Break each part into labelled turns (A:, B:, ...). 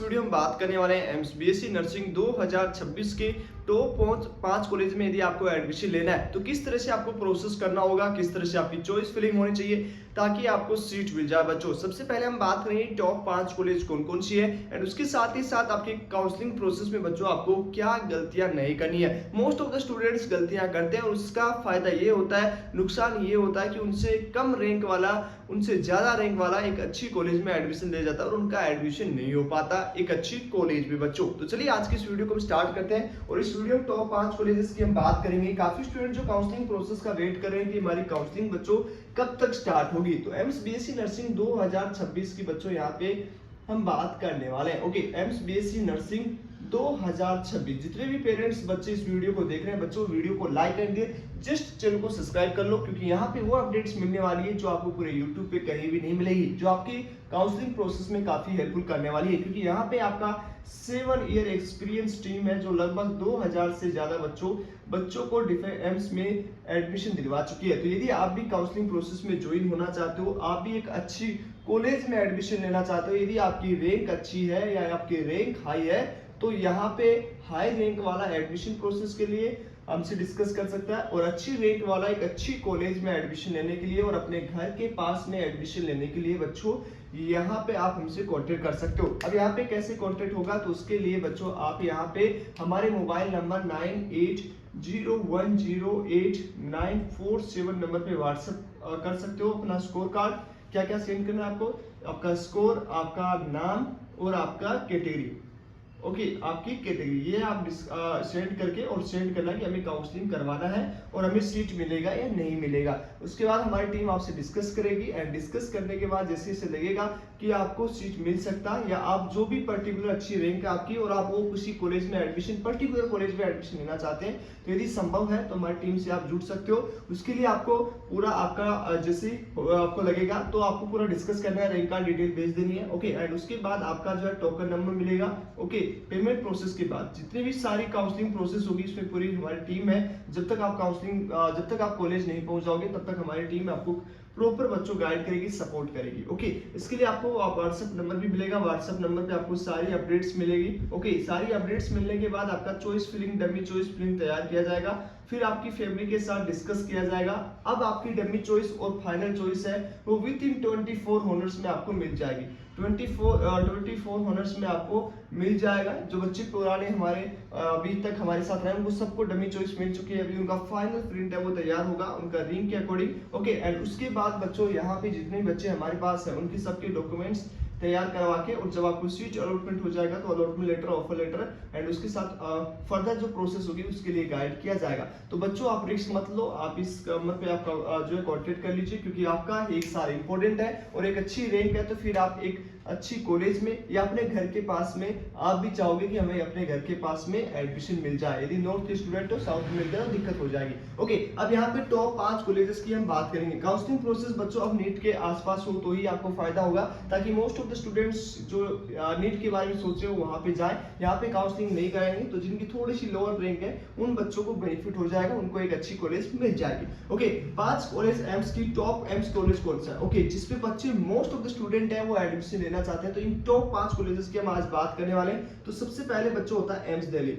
A: Video हम बात करने वाले हैं एम्स बीएससी नर्सिंग 2026 के टॉप 5 कॉलेज में यदि आपको एडमिशन लेना है तो किस तरह से आपको प्रोसेस करना होगा, किस तरह से आपकी चॉइस फिलिंग होनी चाहिए ताकि आपको सीट मिल जाए। बच्चों सबसे पहले हम बात करेंगे टॉप 5 कॉलेज कौन कौन सी है एंड उसके साथ ही साथ आपके काउंसलिंग प्रोसेस में बच्चों आपको क्या गलतियां नहीं करनी है। मोस्ट ऑफ द स्टूडेंट्स गलतियां करते हैं और उसका फायदा ये होता है, नुकसान ये होता है कि उनसे कम रैंक वाला, उनसे ज्यादा रैंक वाला एक अच्छी कॉलेज में एडमिशन ले जाता है और उनका एडमिशन नहीं हो पाता एक अच्छी कॉलेज में। बच्चों तो चलिए आज की इस वीडियो को हम स्टार्ट करते हैं और इस वीडियो में टॉप 5 कॉलेजेस की हम बात करेंगे। काफी स्टूडेंट जो काउंसलिंग प्रोसेस का वेट कर रहे हैं कि हमारी काउंसलिंग बच्चों कब तक स्टार्ट होगी, तो एम्स बीएससी नर्सिंग 2026 की बच्चों यहाँ पे हम बात करने वाले हैं। Okay, AIIMS BSc nursing 2026। जितने भी पेरेंट्स बच्चे इस वीडियो को देख रहे हैं बच्चों, वीडियो को लाइक कर दिए, जस्ट चैनल को सब्सक्राइब कर लो क्योंकि यहाँ पे वो अपडेट्स मिलने वाली है जो आपको पूरे यूट्यूब पे कहीं भी नहीं मिलेगी, जो आपकी काउंसलिंग प्रोसेस में काफी हेल्पफुल करने वाली है। क्योंकि यहाँ पे आपका 7 ईयर एक्सपीरियंस टीम है जो लगभग 2000 से ज्यादा बच्चों को एम्स में एडमिशन दिलवा चुकी है। तो यदि आप भी काउंसलिंग प्रोसेस में ज्वाइन होना चाहते हो, आप भी एक अच्छी कॉलेज में एडमिशन लेना चाहते हो, यदि आपकी रैंक अच्छी है या आपकी रैंक हाई है, तो यहाँ पे हाई रैंक वाला एडमिशन प्रोसेस के लिए हमसे डिस्कस कर सकता है और अच्छी रैंक वाला एक अच्छी कॉलेज में एडमिशन लेने के लिए और अपने घर के पास में एडमिशन लेने के लिए बच्चों यहाँ पे आप हमसे कांटेक्ट कर सकते हो। अब यहाँ पे कैसे कांटेक्ट होगा, तो उसके लिए बच्चों आप यहाँ पे हमारे मोबाइल नंबर 9801089447 नंबर पे व्हाट्सएप कर सकते हो अपना स्कोर कार्ड। क्या क्या सेंड करना है आपको, आपका स्कोर, आपका नाम और आपका कैटेगरी। ओके, आपकी कैटेगरी ये आप सेंड करके और सेंड करना कि हमें काउंसलिंग करवाना है और हमें सीट मिलेगा या नहीं मिलेगा। उसके बाद हमारी टीम आपसे डिस्कस करेगी एंड डिस्कस करने के बाद जैसे जैसे लगेगा कि आपको सीट मिल सकता है या आप जो भी पर्टिकुलर अच्छी रैंक है आपकी और आप वो किसी कॉलेज में एडमिशन, पर्टिकुलर कॉलेज में एडमिशन लेना चाहते हैं, तो यदि संभव है तो हमारी टीम से आप जुड़ सकते हो। उसके लिए आपको पूरा आपका जैसे आपको लगेगा तो आपको पूरा डिस्कस करना है, रैंक कार्ड डिटेल भेज देनी है। ओके, एंड उसके बाद आपका जो है टोकन नंबर मिलेगा। ओके, पेमेंट प्रोसेस के बाद जितनी भी सारी काउंसलिंग प्रोसेस होगी इसमें पूरी हमारी टीम है। जब तक आप कॉलेज नहीं पहुंच जाओगे तब तक हमारी टीम आपको प्रॉपर बच्चों गाइड करेगी, सपोर्ट करेगी। ओके, इसके लिए आपको व्हाट्सएप नंबर भी मिलेगा, व्हाट्सएप नंबर पे आपको सारी अपडेट्स मिलेगी। ओके, सारी अपडेट्स मिलने के बाद आपका choice filling, dummy choice filling तैयार किया जाएगा, फिर आपकी फैमिली के साथ डिस्कस किया जाएगा। अब आपकी डमी चॉइस और फाइनल चॉइस है वो विद इन 24 हॉनर्स में आपको मिल जाएगी। 24 हॉनर्स में आपको मिल जाएगा। जो बच्चे पुराने हमारे अभी तक हमारे साथ रहे उनको सबको डमी चॉइस मिल चुकी है, अभी उनका फाइनल प्रिंट है वो तैयार होगा उनका रिंग के अकॉर्डिंग। ओके, एंड उसके बाद बच्चों यहाँ पे जितने बच्चे हमारे पास है उनके सबके डॉक्यूमेंट्स तैयार करवा के और जब आपको सीट अलॉटमेंट हो जाएगा तो allotment letter, offer letter and उसके साथ फर्दर जो प्रोसेस होगी उसके लिए गाइड किया जाएगा। तो बच्चों आप रिस्क मत लो, आप इस नंबर पे आप जो है कांटेक्ट कर लीजिए क्योंकि आपका एक साल इंपॉर्टेंट है और एक अच्छी रैंक है तो फिर आप एक अच्छी कॉलेज में या अपने घर के पास में आप भी चाहोगे कि हमें अपने घर के पास में एडमिशन मिल जाए। यदि नॉर्थ के स्टूडेंट हो, साउथ में मिल जाए तो दिक्कत हो जाएगी। ओके, अब यहाँ पे टॉप 5 कॉलेजेस की हम बात करेंगे। काउंसलिंग प्रोसेस बच्चों अब नीट के आसपास हो तो ही आपको फायदा होगा ताकि मोस्ट ऑफ द स्टूडेंट्स जो नीट के बारे में सोच रहे हो वहां पे जाए। यहाँ पे काउंसलिंग नहीं कराएंगे तो जिनकी थोड़ी सी लोअर रैंक है उन बच्चों को बेनिफिट हो जाएगा, उनको एक अच्छी कॉलेज मिल जाएगी। ओके, 5 कॉलेज एम्स की टॉप एम्स कॉलेज कौन सा है? ओके, जिसपे बच्चे मोस्ट ऑफ द स्टूडेंट है वो एडमिशन लेना चाहते हैं, तो इन टॉप 5 कॉलेजेस की हम आज बात करने वाले हैं। तो सबसे पहले बच्चों होता है एम्स दिल्ली।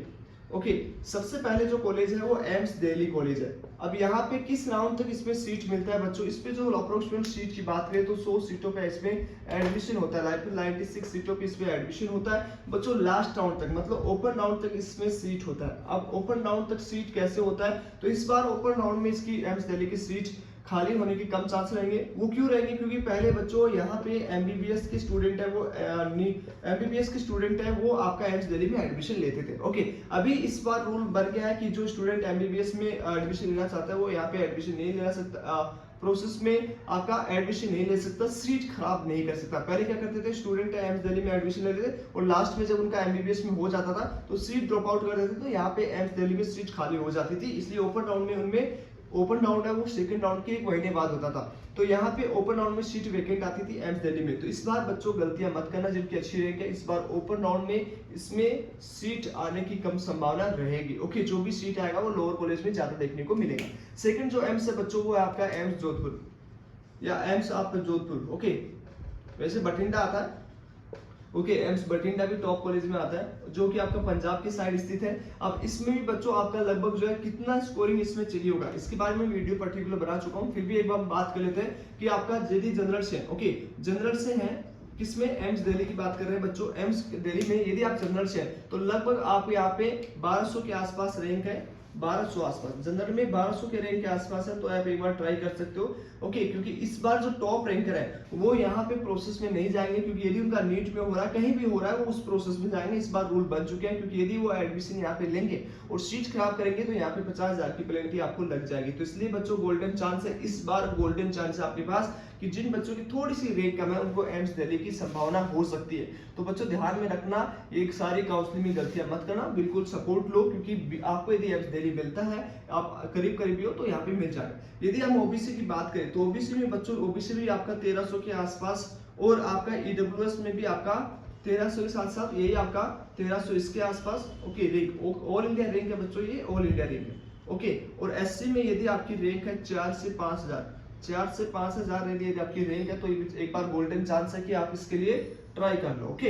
A: ओके, सबसे पहले जो कॉलेज है वो एम्स दिल्ली कॉलेज है। अब यहाँ पे किस राउंड तक इसमें सीट मिलता है बच्चों, इस पे जो अप्रोक्सीमेट सीट की बात करें तो 100 सीटों पे इसमें एडमिशन होता है, 96 सीटों पे इसमें एडमिशन होता है बच्चों। लास्ट राउंड तक मतलब ओपन राउंड तक इसमें सीट होता है। अब ओपन राउंड तक सीट कैसे होता है, तो इस बार ओपन राउंड में इसकी एम्स दिल्ली की सीट खाली होने के कम चांस रहेंगे। वो क्यों रहेंगे, क्योंकि पहले बच्चों यहाँ पे एमबीबीएस के स्टूडेंट है वो एमबीबीएस के स्टूडेंट है वो आपका एम्स दिल्ली में एडमिशन लेते थे। ओके, अभी इस बार रूल बन गया है कि जो स्टूडेंट एमबीबीएस में एडमिशन लेना चाहता है वो यहाँ पे एडमिशन नहीं ले सकता, प्रोसेस में आपका एडमिशन नहीं ले सकता, सीट खराब नहीं कर सकता। पहले क्या करते थे, स्टूडेंट एम्स दिल्ली में एडमिशन लेते थे और लास्ट में जब उनका एमबीबीएस में हो जाता था तो सीट ड्रॉप आउट कर देते थे, तो यहाँ पे एम्स दिल्ली में सीट खाली हो जाती थी। इसलिए ओपन राउंड में उनमें ओपन राउंड है वो सेकंड राउंड के 1 महीने बाद होता था, तो यहाँ पे ओपन राउंड में सीट वेकेंट आती थी एम्स दिल्ली में। तो इस बार बच्चों गलतियां मत करना, जिनकी अच्छी रैंक है इस बार ओपन राउंड में इसमें सीट आने की कम संभावना रहेगी। ओके, जो भी सीट आएगा वो लोअर कॉलेज में ज्यादा देखने को मिलेगा। सेकंड जो एम्स है बच्चों वो है आपका एम्स जोधपुर या एम्स आप जोधपुर। ओके, वैसे बठिंडा आता है ओके, एम्स बठिंडा भी टॉप कॉलेज में आता है, जो कि आपका पंजाब की साइड स्थित है। अब इसमें भी बच्चों आपका लगभग जो है कितना स्कोरिंग इसमें चाहिए होगा, इसके बारे में वीडियो पर्टिकुलर बना चुका हूँ, फिर भी एक बार बात कर लेते हैं कि आपका यदि जनरल से, ओके जनरल से है किसमें, एम्स दिल्ली की बात कर रहे हैं बच्चों। एम्स दिल्ली में यदि आप जनरल से हैं तो लगभग आप यहाँ पे 1200 के आसपास रैंक है, 1200 आसपास जनरल में 1200 के रैंक के आसपास है, तो आप एक बार ट्राई कर सकते हो। ओके, क्योंकि इस बार जो टॉप रैंकर है वो यहाँ पे प्रोसेस में नहीं जाएंगे, क्योंकि यदि उनका नीट में हो रहा है, कहीं भी हो रहा है, वो उस प्रोसेस में जाएंगे। इस बार रूल बन चुके हैं, क्योंकि यदि वो एडमिशन यहाँ पे लेंगे और सीट खराब करेंगे तो यहाँ पे 50,000 की पेनल्टी आपको लग जाएगी। तो इसलिए बच्चों गोल्डन चांस है, इस बार गोल्डन चांस है आपके पास कि जिन बच्चों की थोड़ी सी रैंक कम है उनको एम्स दिल्ली की संभावना हो सकती है। तो बच्चों ध्यान में रखना, एक सारी काउंसलिंग में गलतियां मत करना, बिल्कुल सपोर्ट लो, क्योंकि आपको यदि एम्स दिल्ली मिलता है, आप करीब करीब हो तो यहाँ पे मिल जाएगा। यदि हम ओबीसी की बात करें तो ओबीसी में बच्चों, ओबीसी भी आपका 1300 के आसपास, और आपका ईडब्ल्यूएस में भी आपका 1300 के साथ साथ यही आपका 1300 इसके आसपास। Okay, rank all India rank है बच्चों, ये ऑल इंडिया रैंक है। ओके, और एससी में यदि आपकी रैंक है 4 से 5000, 4 से 5000 यदि आपकी रैंक है तो एक बार गोल्डन चांस है कि आप इसके लिए ट्राई कर लो। ओके,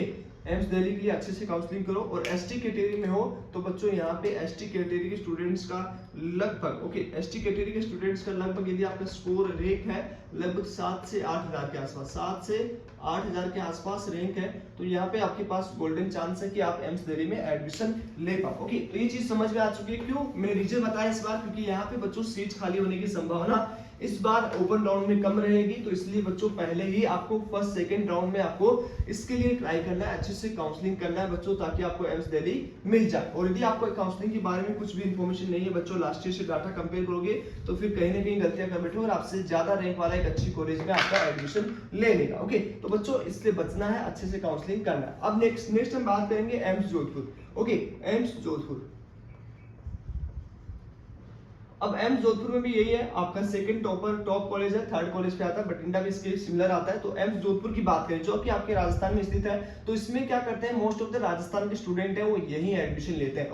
A: एम्स दिल्ली के लिए अच्छे से काउंसलिंग करो। और एसटी कैटेगरी में हो तो बच्चों यहाँ पे एसटी कैटेगरी के स्टूडेंट्स का लगभग, ओके एसटी कैटेगरी के स्टूडेंट्स का लगभग यदि आपका स्कोर रैंक है लगभग 7 से 8000 के आसपास, 7 से 8000 के आसपास रैंक है, तो यहाँ पे आपके पास गोल्डन चांस है कि आप एम्स दिल्ली में एडमिशन ले पाओ। ओके, तो ये चीज समझ में आ चुकी है। क्यों मैंने रीजन बताया इस बार, क्योंकि यहाँ पे बच्चों सीट खाली होने की संभावना इस बार ओपन राउंड में कम रहेगी, तो इसलिए बच्चों पहले ही आपको फर्स्ट सेकंड राउंड में आपको इसके लिए ट्राई करना है, अच्छे से काउंसलिंग करना है बच्चों, ताकि आपको एम्स दिल्ली मिल जाए। और यदि आपको काउंसलिंग के बारे में कुछ भी इंफॉर्मेशन नहीं है बच्चों, लास्ट ईयर से डाटा कंपेयर करोगे तो फिर कहीं ना कहीं गलतियां कर बैठोगे और आपसे ज्यादा रैंक वाला एक अच्छी कॉलेज में आपका एडमिशन ले लेगा। ओके, तो बच्चों इससे बचना है, अच्छे से काउंसलिंग करना है। अब नेक्स्ट हम बात करेंगे AIIMS Jodhpur. Okay, AIIMS Jodhpur, अब एम्स जोधपुर में भी यही है, आपका सेकंड टॉप कॉलेज है, थर्ड कॉलेज पे आता है, बठिंडा भी इसके सिमिलर आता है। तो एम्स जोधपुर की बात करें जो कि आपके राजस्थान में स्थित है, तो इसमें क्या करते हैं, मोस्ट ऑफ द राजस्थान के स्टूडेंट है वो यही एडमिशन लेते हैं।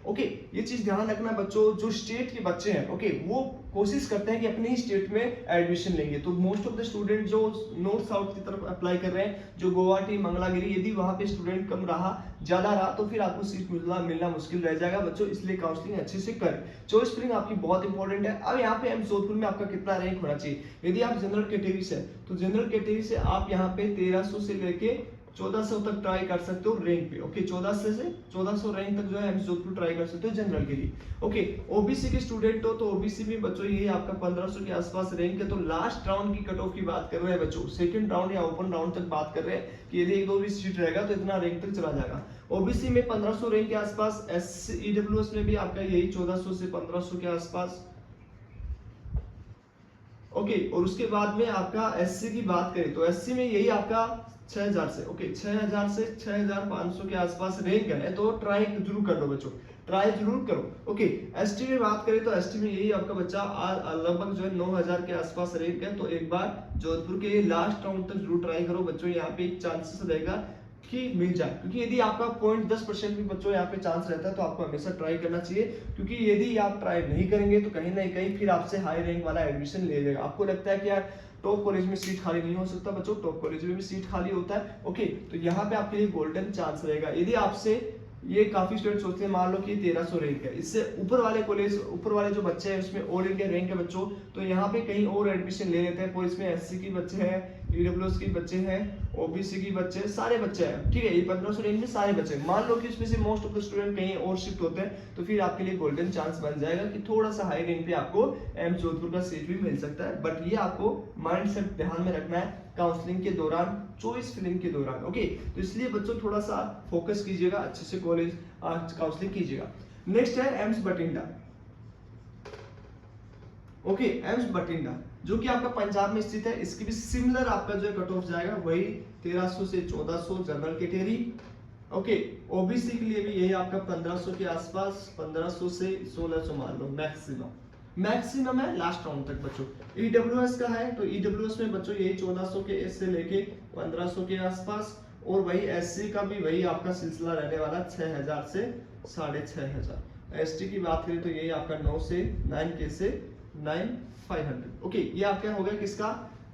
A: ओके, ये चीज ध्यान रखना बच्चों, जो स्टेट के बच्चे हैं ओके वो कोशिश करते हैं कि अपने ही स्टेट में एडमिशन लेंगे। तो मोस्ट ऑफ द स्टूडेंट जो नॉर्थ साउथ की तरफ अप्लाई कर रहे हैं, जो गुवाहाटी मंगलागिरी, यदि वहां पे स्टूडेंट कम रहा, ज्यादा रहा, तो फिर आपको सीट मिलना मुश्किल रह जाएगा बच्चों, इसलिए काउंसलिंग अच्छे से करें। चॉइस स्प्रिंग आपकी बहुत इंपॉर्टेंट है। अब यहाँ पे एम्स जोधपुर में आपका कितना रैंक होना चाहिए, यदि आप जनरल कैटेगरी से, तो जनरल कैटेगरी से आप यहाँ पे 1300 से लेके 1400 तक ट्राई कर सकते हो रैंक पे। ओके, 1400 से 1400 रैंक तक जो है एम्स जोधपुर ट्राई कर सकते हो जनरल के लिए। ओके, ओबीसी के स्टूडेंट हो तो ओबीसी में बच्चों ये आपका 1500 के आसपास रैंक है। तो लास्ट राउंड की कट ऑफ की बात कर रहे हैं बच्चों, सेकंड राउंड या ओपन राउंड तक बात कर रहे हैं कि यदि एक दो भी सीट रहेगा तो इतना रैंक तक चला जाएगा। ओबीसी में 1500 रैंक के आसपास, एसईडब्ल्यूएस में भी आपका यही 1400 से 1500 के आसपास। ओके, और उसके बाद में आपका एससी की बात करें तो एससी में यही आपका 6000 से, ओके 6000 से 6500 के आसपास रैंक है, तो ट्राई जरूर कर लो बच्चों, ट्राई जरूर करो। ओके, एसटी में बात करें तो एसटी में यही आपका बच्चा लगभग जो है 9000 के आसपास रैंक है, तो एक बार जोधपुर के लास्ट राउंड तक जरूर ट्राई करो बच्चों, यहाँ पे एक चांसेस रहेगा कि मिल जाए, क्योंकि यदि आपका 0.10% भी बच्चों यहाँ पे चांस रहता है तो आपको हमेशा ट्राई करना चाहिए, क्योंकि यदि आप ट्राई नहीं करेंगे तो कहीं ना कहीं फिर आपसे हाई रैंक वाला एडमिशन ले लेगा। आपको लगता है कि यार टॉप कॉलेज में सीट खाली नहीं हो सकता बच्चों, टॉप कॉलेज में भी सीट खाली होता है। ओके, तो यहाँ पे आपके लिए गोल्डन चांस रहेगा। यदि आपसे ये काफी स्टूडेंट सोचते हैं, मान लो कि 1300 रैंक है, इससे ऊपर वाले कॉलेज, ऊपर वाले जो बच्चे हैं उसमें ऑल इंडिया रैंक है बच्चों, तो यहाँ पे कहीं और एडमिशन ले लेते हैं। इसमें एससी के बच्चे हैं, ईडब्ल्यूएस के बच्चे हैं, ओबीसी के बच्चे, सारे बच्चे हैं, ठीक है, ये 1500 रैंक में सारे बच्चे। मान लो कि इसमें से मोस्ट ऑफ द स्टूडेंट कहीं और शिफ्ट होते हैं, तो फिर आपके लिए गोल्डन चांस बन जाएगा कि थोड़ा सा हाई रैंक पे आपको एम्स जोधपुर का सीट भी मिल सकता है। बट ये आपको माइंड सेट ध्यान में रखना है काउंसलिंग के दौरान, चॉइस फिलिंग के दौरान। ओके, तो इसलिए बच्चों थोड़ा सा फोकस कीजिएगा, अच्छे से कॉलेज काउंसलिंग कीजिएगा। नेक्स्ट है AIIMS Bathinda. Okay, AIIMS Bathinda जो कि आपका पंजाब में स्थित है, इसकी भी सिमिलर आपका जो है कट ऑफ जाएगा वही 1300 से 1400 जनरल कैटेगरी। ओके, ओबीसी के लिए भी यही आपका 1500 के आसपास, 1500 से 1600 मान लो मैक्सिमम है लास्ट राउंड तक बच्चों। ईडब्ल्यूएस का है तो ईडब्ल्यूएस में बच्चों यही 1400 के से लेके 1500 के आसपास, और वही एससी का भी वही आपका सिलसिला रहने वाला 6000 से 6500। एसटी की बात करें तो यही आपका 9 से 9K से 9500। ओके, ये आपका हो गया किसका,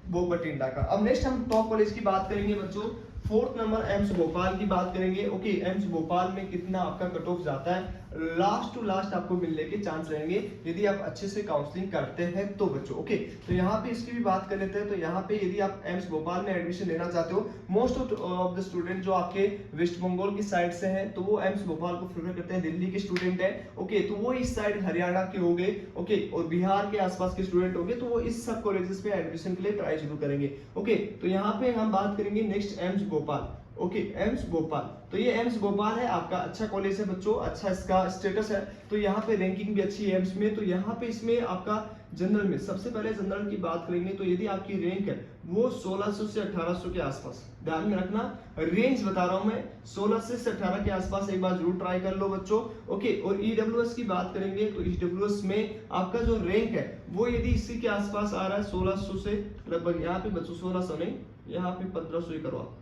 A: वो बठिंडा का। अब नेक्स्ट हम टॉप कॉलेज की बात करेंगे बच्चों, फोर्थ नंबर एम्स भोपाल की बात करेंगे। ओके, एम्स भोपाल में कितना आपका कट ऑफ जाता है, लास्ट टू लास्ट आपको मिलने के चांस रहेंगे यदि आप अच्छे से काउंसलिंग करते हैं तो बच्चों। ओके, तो यहाँ पे इसकी भी बात कर लेते हैं। तो यहाँ पे यदि आप एम्स भोपाल में एडमिशन लेना चाहते हो, मोस्ट ऑफ द स्टूडेंट जो आपके वेस्ट बंगाल की साइड से हैं तो वो एम्स भोपाल को प्रेफर करते हैं। दिल्ली के स्टूडेंट है, ओके, तो वो इस साइड हरियाणा के हो गए, ओके, और बिहार के आसपास के स्टूडेंट हो गए तो वो इस सब कॉलेजेस में एडमिशन के लिए ट्राई जरूर करेंगे। ओके, तो यहाँ पे हम बात करेंगे next AIIMS Bhopal. Okay, AIIMS Bhopal, तो ये एम्स भोपाल है आपका, अच्छा कॉलेज है बच्चों, अच्छा इसका स्टेटस है, तो यहाँ पे रैंकिंग भी अच्छी है एम्स में। तो यहाँ पे इसमें आपका जनरल में, सबसे पहले जनरल की बात करेंगे तो यदि आपकी रैंक है वो 1600 से 1800 के आसपास, ध्यान में रखना, रेंज बता रहा हूं मैं, 16 से 18 के आसपास एक बार जरूर ट्राई कर लो बच्चों। ओके, और ईडब्ल्यूएस की बात करेंगे तो ईडब्ल्यूएस में आपका जो रैंक है वो यदि इसी के आसपास आ रहा है 1600 से लगभग, यहाँ पे बच्चों 1600 नहीं, यहाँ पे 1500 ही करो आप।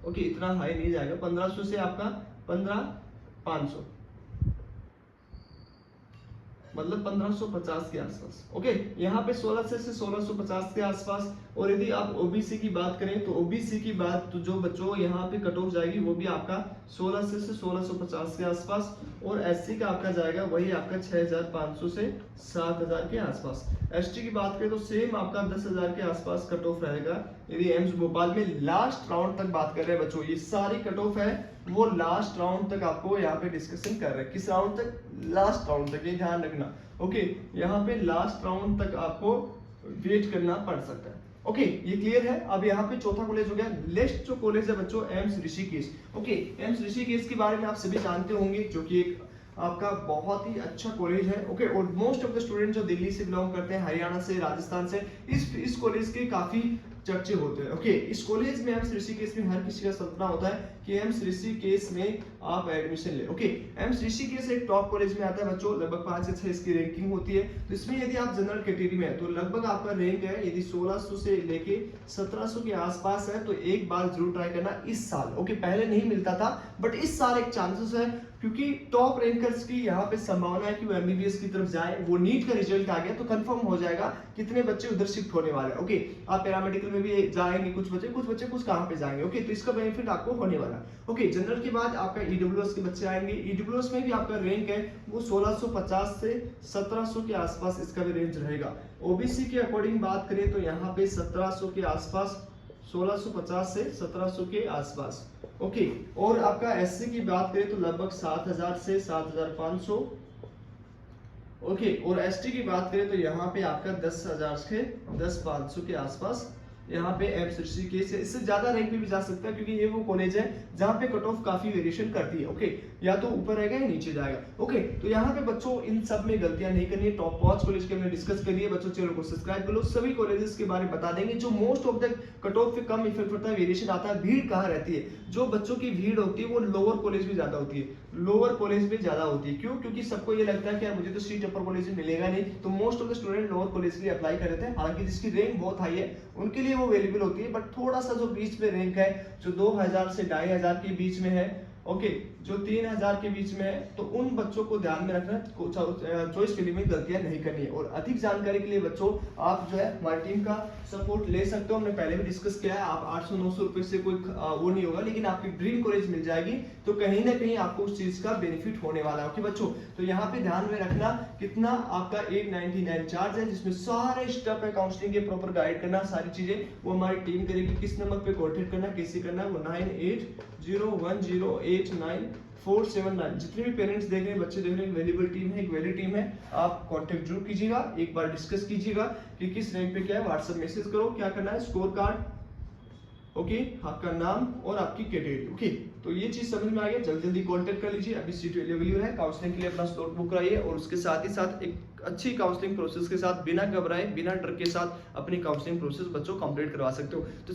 A: ओके, इतना हाई नहीं जाएगा, 1500 से आपका 15500, मतलब 1550 के आसपास। ओके, यहाँ पे 16 से 1650 के आसपास। और यदि आप ओबीसी की बात करें तो ओबीसी की बात तो जो बच्चों यहाँ पे कट ऑफ जाएगी वो भी आपका 16 से 1650 के आसपास, और एससी का आपका जाएगा वही आपका 6500 से 7000 के आसपास। एसटी की बात करें तो सेम आपका 10000 के आसपास कट ऑफ रहेगा यदि एम्स भोपाल में। लास्ट राउंड तक बात कर रहे हैं बच्चों, ये सारी कट ऑफ है वो लास्ट राउंड तक आपको यहाँ पे डिस्कशन कर रहे हैं। किस राउंड तक? लास्ट राउंड तक, ये ध्यान रखना। ओके, यहाँ पे लास्ट राउंड तक आपको वेट करना पड़ सकता है। ओके, ये क्लियर है। अब यहाँ पे चौथा कॉलेज हो गया। नेक्स्ट जो कॉलेज है बच्चों, AIIMS Rishikesh. Okay, AIIMS Rishikesh के बारे में आप सभी जानते होंगे, जो कि एक आपका बहुत ही अच्छा कॉलेज है। ओके, और मोस्ट ऑफ द स्टूडेंट जो दिल्ली से बिलोंग करते हैं, हरियाणा से, राजस्थान से, इस कॉलेज के काफी चर्चे होते हैं। ओके, इस कॉलेज में एम्स ऋषिकेश में हर किसी का सपना होता है कि एम्स ऋषिकेश में आप एडमिशन ले। ओके, एम्स ऋषिकेश एक टॉप कॉलेज में आता है बच्चों, लगभग 5 से 6 इसकी रैंकिंग होती है। तो इसमें यदि आप जनरल कैटेगरी में है तो लगभग आपका रैंक है यदि 1600 से लेके 1700 के आसपास है, तो एक बार जरूर ट्राई करना इस साल। ओके, पहले नहीं मिलता था बट इस साल एक चांसेस है, क्योंकि टॉप रैंकर्स की यहाँ पे संभावना है कि वो एमबीबीएस की तरफ जाए। वो नीट का रिजल्ट आ गया तो कंफर्म हो जाएगा कितने बच्चे उधर शिफ्ट होने वाले हैं। ओके, आप पैरामेडिकल में भी जाएंगे, कुछ बच्चे कुछ कहाँ पे जाएंगे। ओके, तो इसका बेनिफिट आपको होने वाला है। ओके, जनरल के बाद आपका ईडब्ल्यूएस के बच्चे आएंगे। ईडब्ल्यूएस में भी आपका रैंक है वो 1650 से 1700 के आसपास इसका भी रेंज रहेगा। ओबीसी के अकॉर्डिंग बात करें तो यहाँ पे 1700 के आसपास, 1650 से 1700 के आसपास। ओके, और आपका एससी की बात करें तो लगभग 7000 से 7500। ओके, और एसटी की बात करें तो यहाँ पे आपका 10,000 से 10,500 के आसपास यहाँ पे एम्स ऋषिकेश है। इससे ज्यादा रैंक पे भी जा सकता है, क्योंकि ये वो कॉलेज है जहाँ पे कट ऑफ काफी वेरिएशन करती है। ओके, या तो ऊपर रहेगा या नीचे जाएगा। ओके, तो यहाँ पे बच्चों इन सब में गलतियां नहीं करनी है। टॉप 5 कॉलेज के हमने डिस्कस करिए बच्चों, चैनल को सब्सक्राइब कर लो। सभी कॉलेजेस के बारे में बता देंगे जो most of the cut off पे कम इफेक्ट पड़ता है, वेरिएशन आता है। भीड़ कहाँ रहती है? जो बच्चों की भीड़ होती है वो लोअर कॉलेज में ज्यादा होती है, लोअर कॉलेज में ज्यादा होती है। क्यों? क्योंकि सबको ये लगता है कि यार मुझे तो सीट अपर कॉलेज में मिलेगा नहीं, तो most of the student lower college के लिए अप्लाई कर देते हैं। हालांकि जिसकी रैंक बहुत हाई है उनके लिए वो अवेलेबल होती है, बट थोड़ा सा जो बीच में रैंक है, जो 2000 से 2500 के बीच में है, ओके, जो 3000 के बीच में है, तो उन बच्चों को ध्यान में रखना, चॉइस के लिए में गलतियां नहीं करनी है। और अधिक जानकारी के लिए बच्चों आप जो है हमारी टीम का सपोर्ट ले सकते हो, हमने पहले भी डिस्कस किया है। आप 800-900 रुपए से कोई वो नहीं होगा, लेकिन आपकी ड्रीम कॉलेज मिल जाएगी, तो कहीं ना कहीं आपको उस चीज का बेनिफिट होने वाला है। ओके बच्चों, तो यहाँ पे ध्यान में रखना कितना आपका 899 चार्ज है, जिसमें सारे स्टेप है काउंसलिंग के प्रॉपर गाइड करना, सारी चीजें वो हमारी टीम करेगी। किस नंबर पे कॉन्टेक्ट करना, कैसे करना है, वो 9801089479। जितने भी पेरेंट्स देख रहे हैं, बच्चे देख रहे हैं, वैल्यूएबल टीम है, एक वैल्यू टीम है। आप कांटेक्ट जरूर कीजिएगा, एक बार डिस्कस कीजिएगा कि किस रैंक पे क्या है। व्हाट्सएप मैसेज करो, क्या करना है, स्कोर कार्ड, ओके, आपका नाम और आपकी कैटेगरी। ओके, तो ये चीज समझ में आ गया, जल्दी जल्दी कांटेक्ट कर लीजिए। अभी सीट अवेलेबल है, काउंसलिंग के लिए अपना स्लॉट बुक कराइए, और उसके साथ ही साथ एक अच्छी काउंसलिंग प्रोसेस के साथ, बिना घबराए, बिना डर के साथ अपनी काउंसलिंग प्रोसेस बच्चों कंप्लीट करवा सकते हो। तो